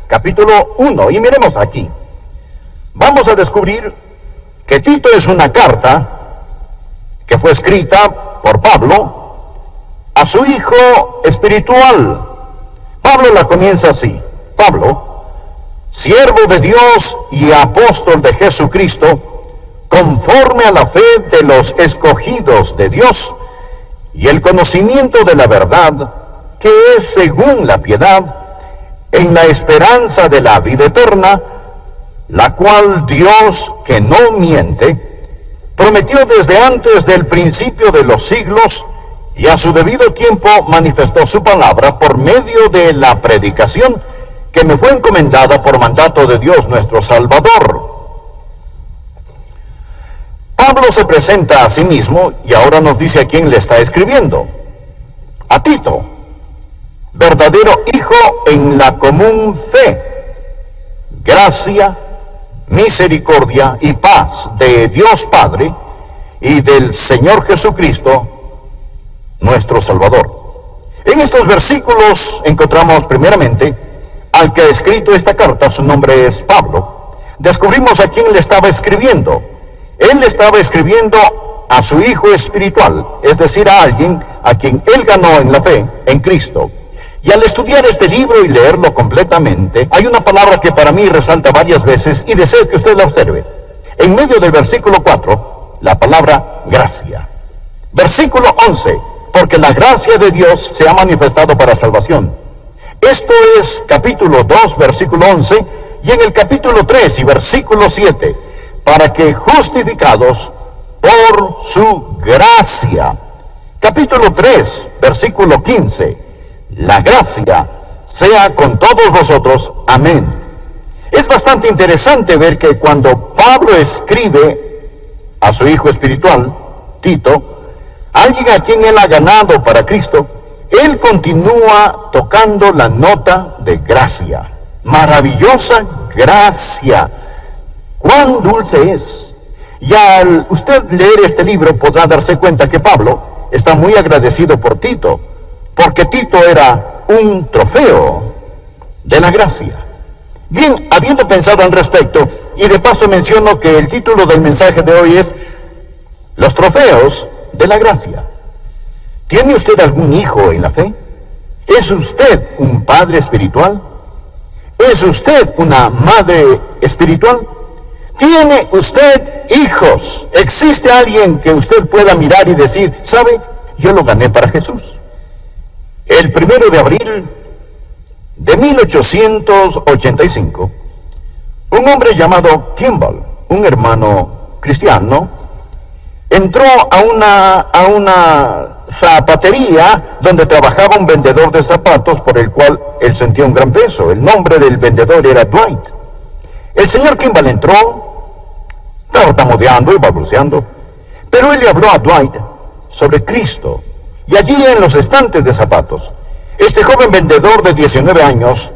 capítulo 1, y miremos aquí. Vamos a descubrir que Tito es una carta que fue escrita por Pablo a su hijo espiritual. Pablo la comienza así: Pablo, siervo de Dios y apóstol de Jesucristo, conforme a la fe de los escogidos de Dios y el conocimiento de la verdad, que es según la piedad, en la esperanza de la vida eterna, la cual Dios, que no miente, prometió desde antes del principio de los siglos, y a su debido tiempo manifestó su palabra por medio de la predicación que me fue encomendada por mandato de Dios nuestro Salvador. Pablo se presenta a sí mismo y ahora nos dice a quién le está escribiendo: a Tito, verdadero hijo en la común fe. Gracia, misericordia y paz de Dios Padre y del Señor Jesucristo, nuestro Salvador. En estos versículos encontramos primeramente al que ha escrito esta carta. Su nombre es Pablo. Descubrimos a quién le estaba escribiendo. Él le estaba escribiendo a su hijo espiritual, es decir, a alguien a quien él ganó en la fe, en Cristo. Y al estudiar este libro y leerlo completamente, hay una palabra que para mí resalta varias veces y deseo que usted la observe. En medio del versículo 4, la palabra gracia. Versículo 11, porque la gracia de Dios se ha manifestado para salvación. Esto es capítulo 2, versículo 11, y en el capítulo 3 y versículo 7, para que justificados por su gracia. Capítulo 3, versículo 15, la gracia sea con todos vosotros. Amén. Es bastante interesante ver que cuando Pablo escribe a su hijo espiritual, Tito, alguien a quien él ha ganado para Cristo, él continúa tocando la nota de gracia. Maravillosa gracia. ¡Cuán dulce es! Y al usted leer este libro podrá darse cuenta que Pablo está muy agradecido por Tito, porque Tito era un trofeo de la gracia. Bien, habiendo pensado al respecto, y de paso menciono que el título del mensaje de hoy es Los trofeos de la gracia. ¿Tiene usted algún hijo en la fe? ¿Es usted un padre espiritual? ¿Es usted una madre espiritual? ¿Tiene usted hijos? ¿Existe alguien que usted pueda mirar y decir, sabe, yo lo gané para Jesús? El 1 de abril de 1885, un hombre llamado Kimball, un hermano cristiano, entró a una zapatería donde trabajaba un vendedor de zapatos por el cual él sentía un gran peso. El nombre del vendedor era Dwight. El señor Kimball entró, tartamudeando y balbuceando, pero él le habló a Dwight sobre Cristo. Y allí en los estantes de zapatos, este joven vendedor de 19 años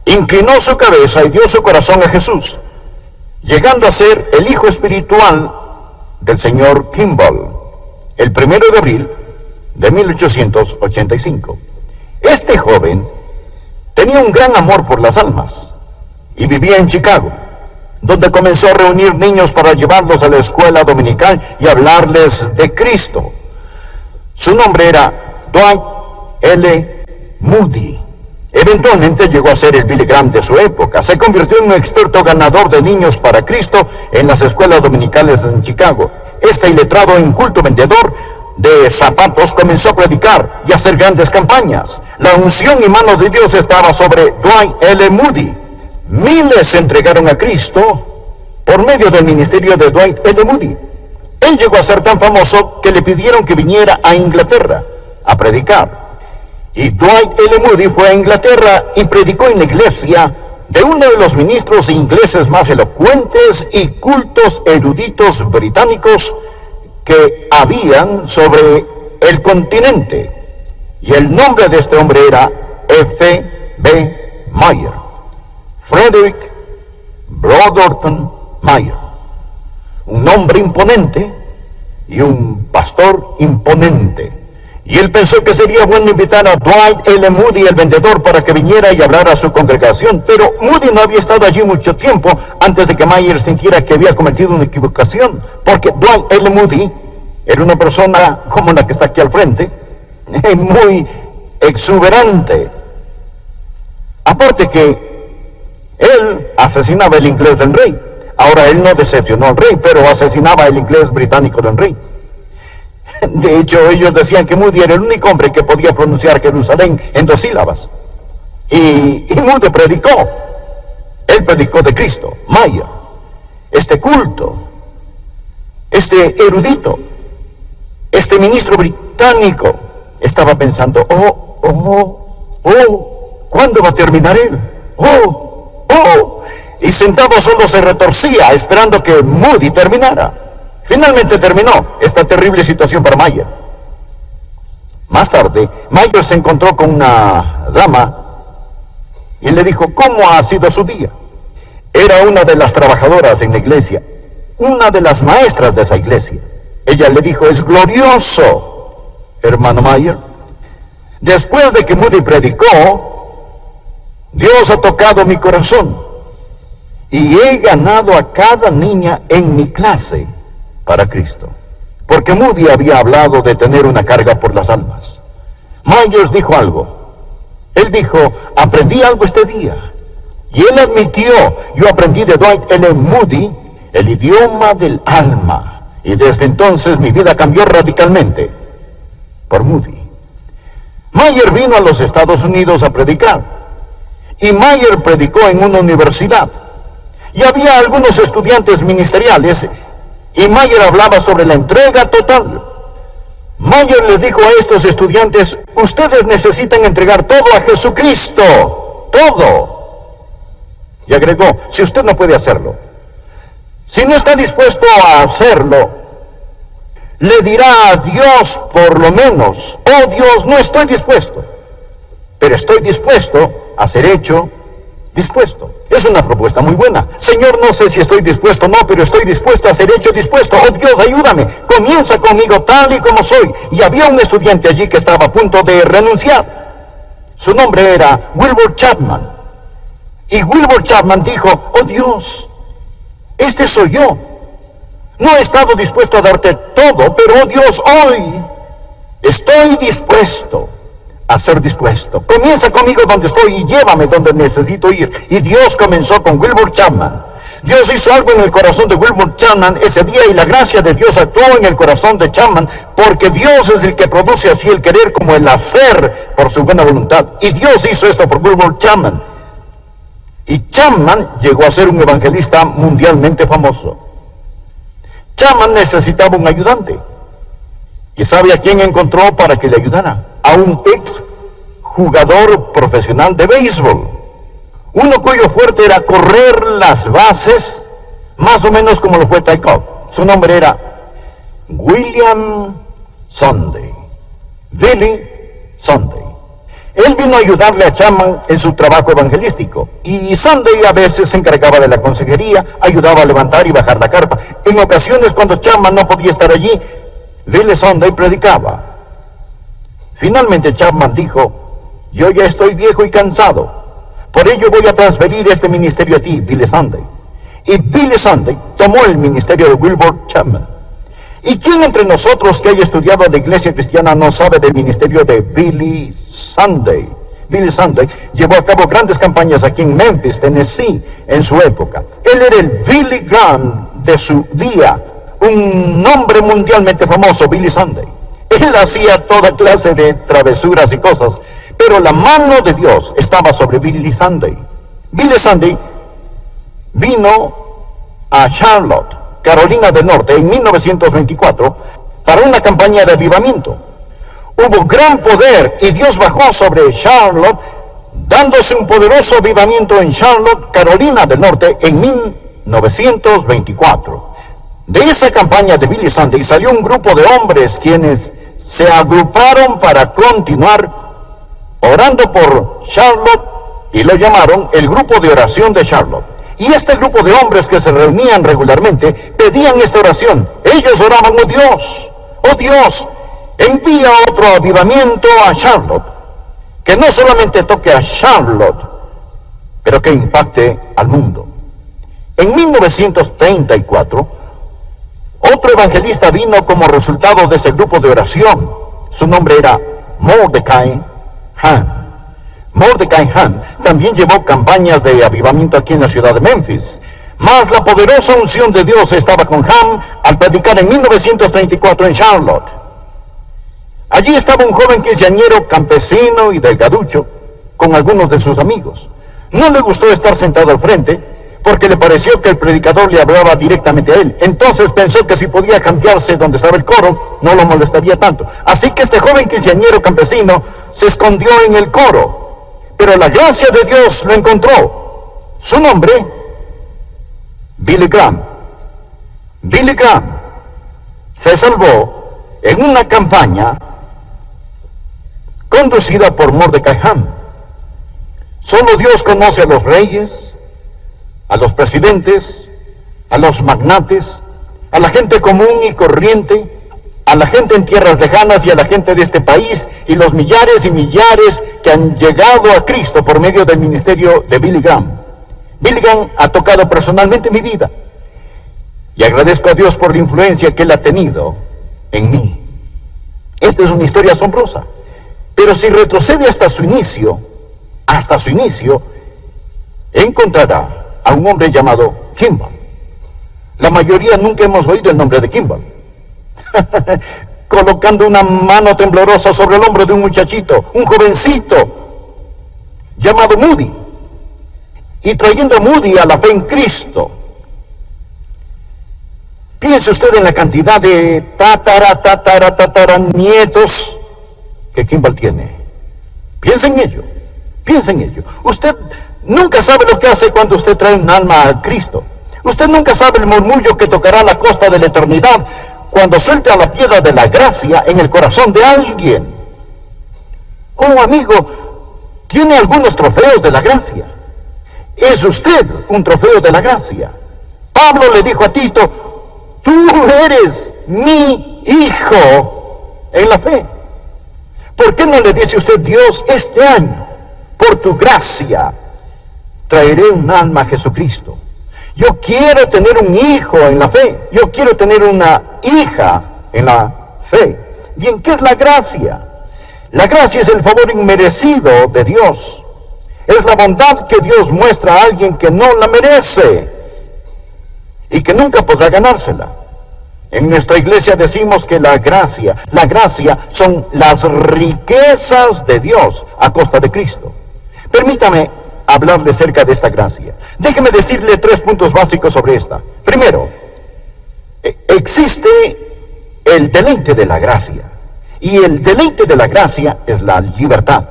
inclinó su cabeza y dio su corazón a Jesús, llegando a ser el hijo espiritual del señor Kimball, el 1 de abril de 1885. Este joven tenía un gran amor por las almas y vivía en Chicago, donde comenzó a reunir niños para llevarlos a la escuela dominical y hablarles de Cristo. Su nombre era Dwight L. Moody. Eventualmente llegó a ser el Billy Graham de su época. Se convirtió en un experto ganador de niños para Cristo en las escuelas dominicales en Chicago. Este iletrado e inculto vendedor de zapatos comenzó a predicar y a hacer grandes campañas. La unción y mano de Dios estaba sobre Dwight L. Moody. Miles se entregaron a Cristo por medio del ministerio de Dwight L. Moody. Él llegó a ser tan famoso que le pidieron que viniera a Inglaterra a predicar. Y Dwight L. Moody fue a Inglaterra y predicó en la iglesia de uno de los ministros ingleses más elocuentes y cultos eruditos británicos que habían sobre el continente. Y el nombre de este hombre era F.B. Mayer, Frederick Brotherton Mayer. Un nombre imponente y un pastor imponente. Y él pensó que sería bueno invitar a Dwight L. Moody, el vendedor, para que viniera y hablara a su congregación, pero Moody no había estado allí mucho tiempo antes de que Mayer sintiera que había cometido una equivocación, porque Dwight L. Moody era una persona como la que está aquí al frente, muy exuberante. Aparte que él asesinaba el inglés del rey. Ahora, él no decepcionó al rey, pero asesinaba el inglés británico del rey. De hecho, ellos decían que Moody era el único hombre que podía pronunciar Jerusalén en 2 sílabas. Y Moody predicó. Él predicó de Cristo. Mayer, este culto, este erudito, este ministro británico, estaba pensando, ¿cuándo va a terminar él? Y sentado solo se retorcía, esperando que Moody terminara. Finalmente terminó esta terrible situación para Mayer. Más tarde, Mayer se encontró con una dama y le dijo, ¿cómo ha sido su día? Era una de las trabajadoras en la iglesia, una de las maestras de esa iglesia. Ella le dijo, es glorioso, hermano Mayer. Después de que Moody predicó, Dios ha tocado mi corazón y he ganado a cada niña en mi clase para Cristo. Porque Moody había hablado de tener una carga por las almas. Myers dijo algo. Él dijo, aprendí algo este día. Y él admitió, yo aprendí de Dwight L. Moody el idioma del alma. Y desde entonces mi vida cambió radicalmente por Moody. Mayer vino a los Estados Unidos a predicar. Y Mayer predicó en una universidad. Y había algunos estudiantes ministeriales. Y Mayer hablaba sobre la entrega total. Mayer les dijo a estos estudiantes, ustedes necesitan entregar todo a Jesucristo. Todo. Y agregó, si usted no puede hacerlo, si no está dispuesto a hacerlo, le dirá a Dios por lo menos, oh Dios, no estoy dispuesto, pero estoy dispuesto a ser hecho dispuesto. Es una propuesta muy buena. Señor, no sé si estoy dispuesto o no, pero estoy dispuesto a ser hecho dispuesto. Oh Dios, ayúdame. Comienza conmigo tal y como soy. Y había un estudiante allí que estaba a punto de renunciar. Su nombre era Wilbur Chapman. Y Wilbur Chapman dijo, oh Dios, este soy yo. No he estado dispuesto a darte todo, pero oh Dios, hoy estoy dispuesto a ser dispuesto. Comienza conmigo donde estoy y llévame donde necesito ir. Y Dios comenzó con Wilbur Chapman. Dios hizo algo en el corazón de Wilbur Chapman ese día y la gracia de Dios actuó en el corazón de Chapman, porque Dios es el que produce así el querer como el hacer por su buena voluntad. Y Dios hizo esto por Wilbur Chapman. Y Chapman llegó a ser un evangelista mundialmente famoso. Chapman necesitaba un ayudante. ¿Y sabe a quién encontró para que le ayudara? A un ex jugador profesional de béisbol. Uno cuyo fuerte era correr las bases, más o menos como lo fue Ty Cobb. Su nombre era William Sunday. Billy Sunday. Él vino a ayudarle a Chapman en su trabajo evangelístico. Y Sunday a veces se encargaba de la consejería, ayudaba a levantar y bajar la carpa. En ocasiones, cuando Chapman no podía estar allí, Billy Sunday predicaba. Finalmente Chapman dijo, yo ya estoy viejo y cansado, por ello voy a transferir este ministerio a ti, Billy Sunday. Y Billy Sunday tomó el ministerio de Wilbur Chapman. ¿Y quién entre nosotros que haya estudiado la iglesia cristiana no sabe del ministerio de Billy Sunday? Billy Sunday llevó a cabo grandes campañas aquí en Memphis, Tennessee, en su época. Él era el Billy Graham de su día, un hombre mundialmente famoso, Billy Sunday. Él hacía toda clase de travesuras y cosas, pero la mano de Dios estaba sobre Billy Sunday. Billy Sunday vino a Charlotte, Carolina del Norte, en 1924, para una campaña de avivamiento. Hubo gran poder y Dios bajó sobre Charlotte, dándose un poderoso avivamiento en Charlotte, Carolina del Norte, en 1924. De esa campaña de Billy Sunday salió un grupo de hombres quienes se agruparon para continuar orando por Charlotte y lo llamaron el Grupo de Oración de Charlotte. Y este grupo de hombres que se reunían regularmente pedían esta oración. Ellos oraban, oh Dios, envía otro avivamiento a Charlotte, que no solamente toque a Charlotte, pero que impacte al mundo. En 1934, otro evangelista vino como resultado de ese grupo de oración. Su nombre era Mordecai Ham. Mordecai Ham también llevó campañas de avivamiento aquí en la ciudad de Memphis. Mas la poderosa unción de Dios estaba con Ham al predicar en 1934 en Charlotte. Allí estaba un joven quinceañero, campesino y delgaducho, con algunos de sus amigos. No le gustó estar sentado al frente, porque le pareció que el predicador le hablaba directamente a él. Entonces pensó que si podía cambiarse donde estaba el coro, no lo molestaría tanto. Así que este joven quinceañero campesino se escondió en el coro. Pero la gracia de Dios lo encontró. Su nombre, Billy Graham. Billy Graham se salvó en una campaña conducida por Mordecai Ham. Solo Dios conoce a los reyes, a los presidentes, a los magnates, a la gente común y corriente, a la gente en tierras lejanas y a la gente de este país y los millares y millares que han llegado a Cristo por medio del ministerio de Billy Graham. Billy Graham ha tocado personalmente mi vida y agradezco a Dios por la influencia que él ha tenido en mí. Esta es una historia asombrosa, pero si retrocede hasta su inicio, encontrará a un hombre llamado Kimball. La mayoría nunca hemos oído el nombre de Kimball. Colocando una mano temblorosa sobre el hombro de un muchachito, un jovencito llamado Moody, y trayendo a Moody a la fe en Cristo. Piense usted en la cantidad de tataranietos que Kimball tiene. Piense en ello. Usted nunca sabe lo que hace cuando usted trae un alma a Cristo. Usted nunca sabe el murmullo que tocará la costa de la eternidad cuando suelte a la piedra de la gracia en el corazón de alguien. Oh, amigo, tiene algunos trofeos de la gracia. Es usted un trofeo de la gracia. Pablo le dijo a Tito: tú eres mi hijo en la fe. ¿Por qué no le dice usted: Dios, este año, por tu gracia, traeré un alma a Jesucristo? Yo quiero tener un hijo en la fe. Yo quiero tener una hija en la fe. Bien, ¿qué es la gracia? La gracia es el favor inmerecido de Dios. Es la bondad que Dios muestra a alguien que no la merece y que nunca podrá ganársela. En nuestra iglesia decimos que la gracia son las riquezas de Dios a costa de Cristo. Permítame hablarle acerca de esta gracia. Déjeme decirle 3 puntos básicos sobre esta. Primero, existe el deleite de la gracia. Y el deleite de la gracia es la libertad.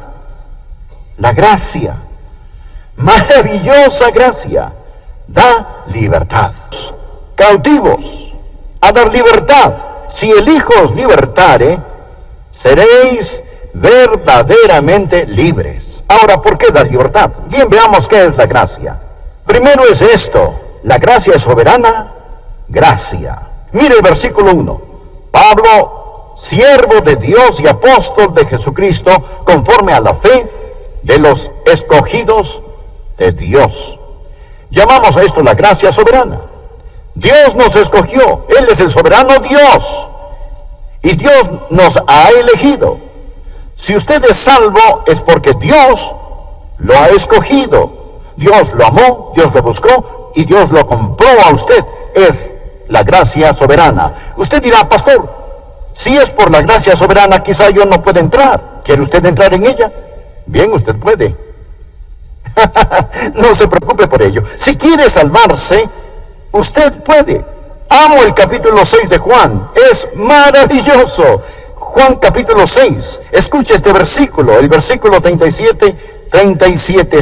La gracia, maravillosa gracia, da libertad. Cautivos, a dar libertad. Si el Hijo os libertare, seréis verdaderamente libres. Ahora, ¿por qué da libertad? Bien, veamos qué es la gracia. Primero es esto: la gracia es soberana gracia. Mire el versículo 1. Pablo, siervo de Dios y apóstol de Jesucristo, conforme a la fe de los escogidos de Dios. Llamamos a esto la gracia soberana. Dios nos escogió, Él es el soberano Dios, y Dios nos ha elegido. Si usted es salvo, es porque Dios lo ha escogido. Dios lo amó, Dios lo buscó, y Dios lo compró a usted. Es la gracia soberana. Usted dirá: pastor, si es por la gracia soberana, quizá yo no pueda entrar. ¿Quiere usted entrar en ella? Bien, usted puede. No se preocupe por ello. Si quiere salvarse, usted puede. Amo el capítulo 6 de Juan. Es maravilloso. Juan capítulo 6. Escuche este versículo, el versículo 37.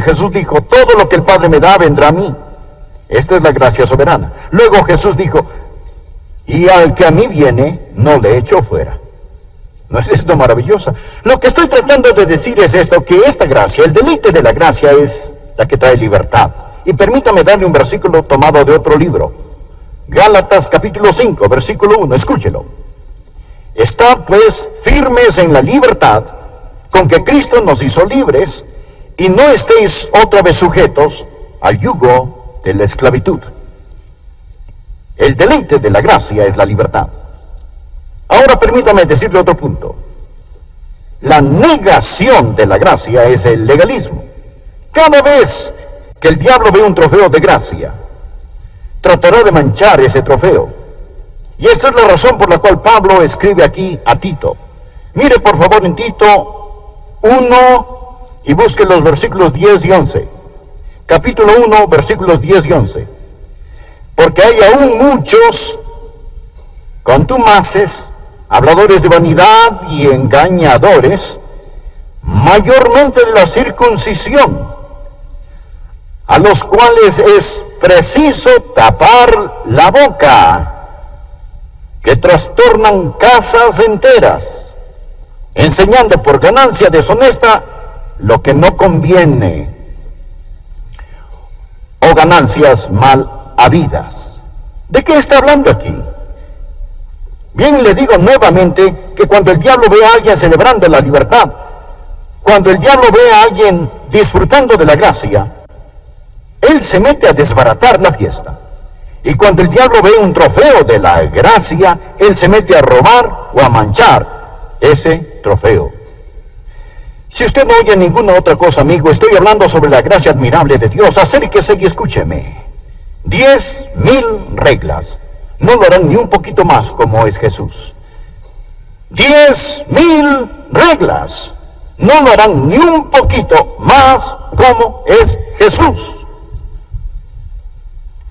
Jesús dijo: todo lo que el Padre me da vendrá a mí. Esta es la gracia soberana. Luego Jesús dijo: y al que a mí viene, no le echo fuera. ¿No es esto maravilloso? Lo que estoy tratando de decir es esto: que esta gracia, el deleite de la gracia, es la que trae libertad. Y permítame darle un versículo tomado de otro libro. Gálatas capítulo 5, versículo 1, escúchelo. Estad pues firmes en la libertad con que Cristo nos hizo libres, y no estéis otra vez sujetos al yugo de la esclavitud. El deleite de la gracia es la libertad. Ahora permítame decirle otro punto. La negación de la gracia es el legalismo. Cada vez que el diablo ve un trofeo de gracia, tratará de manchar ese trofeo. Y esta es la razón por la cual Pablo escribe aquí a Tito. Mire por favor en Tito 1 y busque los versículos 10 y 11. Capítulo 1, versículos 10 y 11. Porque hay aún muchos contumaces, habladores de vanidad y engañadores, mayormente de la circuncisión, a los cuales es preciso tapar la boca, que trastornan casas enteras, enseñando por ganancia deshonesta lo que no conviene, o ganancias mal habidas. ¿De qué está hablando aquí? Bien, le digo nuevamente que cuando el diablo ve a alguien celebrando la libertad, cuando el diablo ve a alguien disfrutando de la gracia, él se mete a desbaratar la fiesta. Y cuando el diablo ve un trofeo de la gracia, él se mete a robar o a manchar ese trofeo. Si usted no oye ninguna otra cosa, amigo, estoy hablando sobre la gracia admirable de Dios. Acérquese y escúcheme. 10,000 reglas no lo harán ni un poquito más como es Jesús. 10,000 reglas no lo harán ni un poquito más como es Jesús.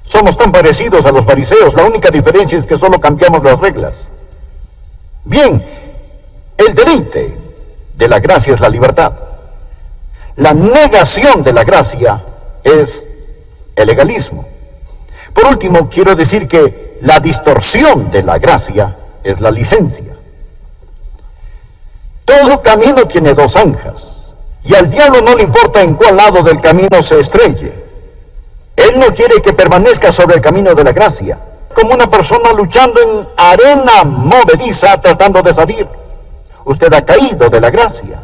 Somos tan parecidos a los fariseos, la única diferencia es que solo cambiamos las reglas. Bien, el deleite de la gracia es la libertad. La negación de la gracia es el legalismo. Por último, quiero decir que la distorsión de la gracia es la licencia. Todo camino tiene dos zanjas, y al diablo no le importa en cuál lado del camino se estrelle. Él no quiere que permanezca sobre el camino de la gracia, como una persona luchando en arena movediza tratando de salir. Usted ha caído de la gracia.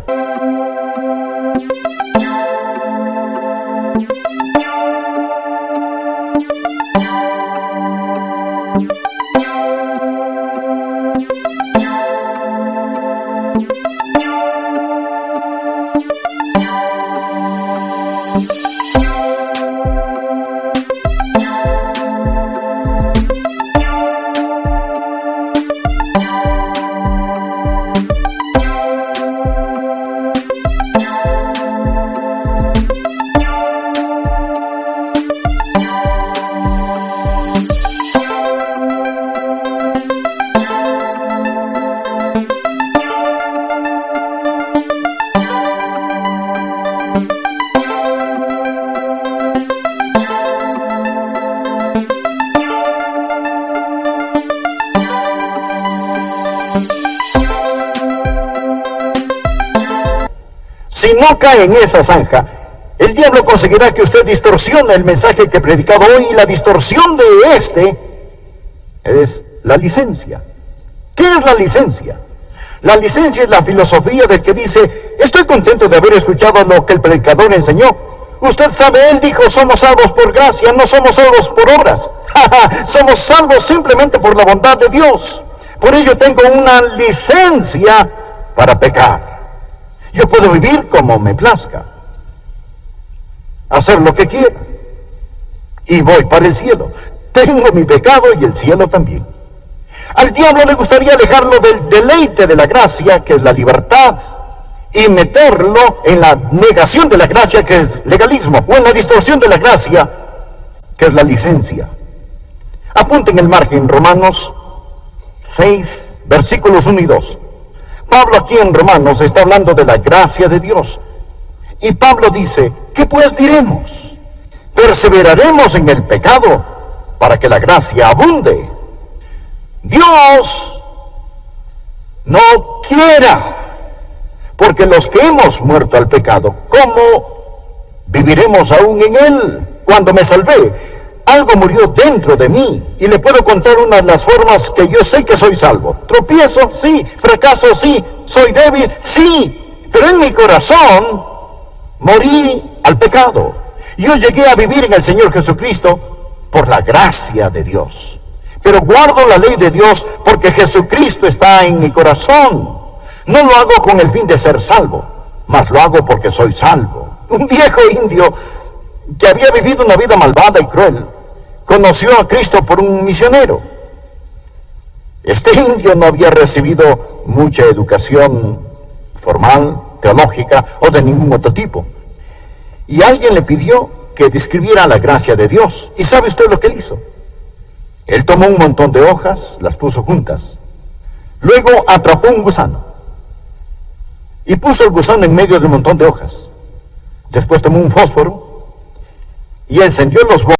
Si no cae en esa zanja, el diablo conseguirá que usted distorsione el mensaje que he predicado hoy, y la distorsión de este es la licencia. ¿Qué es la licencia? La licencia es la filosofía del que dice: estoy contento de haber escuchado lo que el predicador enseñó. Usted sabe, él dijo, somos salvos por gracia, no somos salvos por obras. Somos salvos simplemente por la bondad de Dios. Por ello tengo una licencia para pecar. Yo puedo vivir como me plazca, hacer lo que quiera, y voy para el cielo. Tengo mi pecado y el cielo también. Al diablo le gustaría alejarlo del deleite de la gracia, que es la libertad, y meterlo en la negación de la gracia, que es legalismo, o en la distorsión de la gracia, que es la licencia. Apunten en el margen Romanos 6, versículos 1 y 2. Pablo aquí en Romanos está hablando de la gracia de Dios. Y Pablo dice: ¿qué pues diremos? ¿Perseveraremos en el pecado para que la gracia abunde? Dios no quiera, porque los que hemos muerto al pecado, ¿cómo viviremos aún en él? Cuando me salvé, algo murió dentro de mí y le puedo contar una de las formas que yo sé que soy salvo. Tropiezo, sí. Fracaso, sí. Soy débil, sí. Pero en mi corazón morí al pecado. Yo llegué a vivir en el Señor Jesucristo por la gracia de Dios. Pero guardo la ley de Dios porque Jesucristo está en mi corazón. No lo hago con el fin de ser salvo, mas lo hago porque soy salvo. Un viejo indio que había vivido una vida malvada y cruel conoció a Cristo por un misionero. Este indio no había recibido mucha educación formal, teológica o de ningún otro tipo. Y alguien le pidió que describiera la gracia de Dios. ¿Y sabe usted lo que él hizo? Él tomó un montón de hojas, las puso juntas. Luego atrapó un gusano y puso el gusano en medio de un montón de hojas. Después tomó un fósforo y encendió los bordes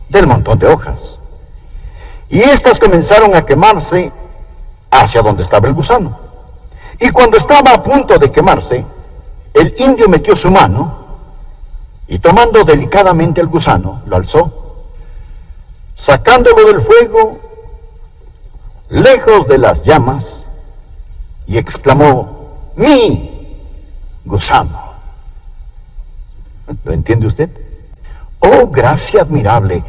del montón de hojas. Y estas comenzaron a quemarse hacia donde estaba el gusano. Y cuando estaba a punto de quemarse, el indio metió su mano y tomando delicadamente el gusano, lo alzó, sacándolo del fuego, lejos de las llamas, y exclamó: ¡mi gusano! ¿Lo entiende usted? ¡Oh, gracia admirable!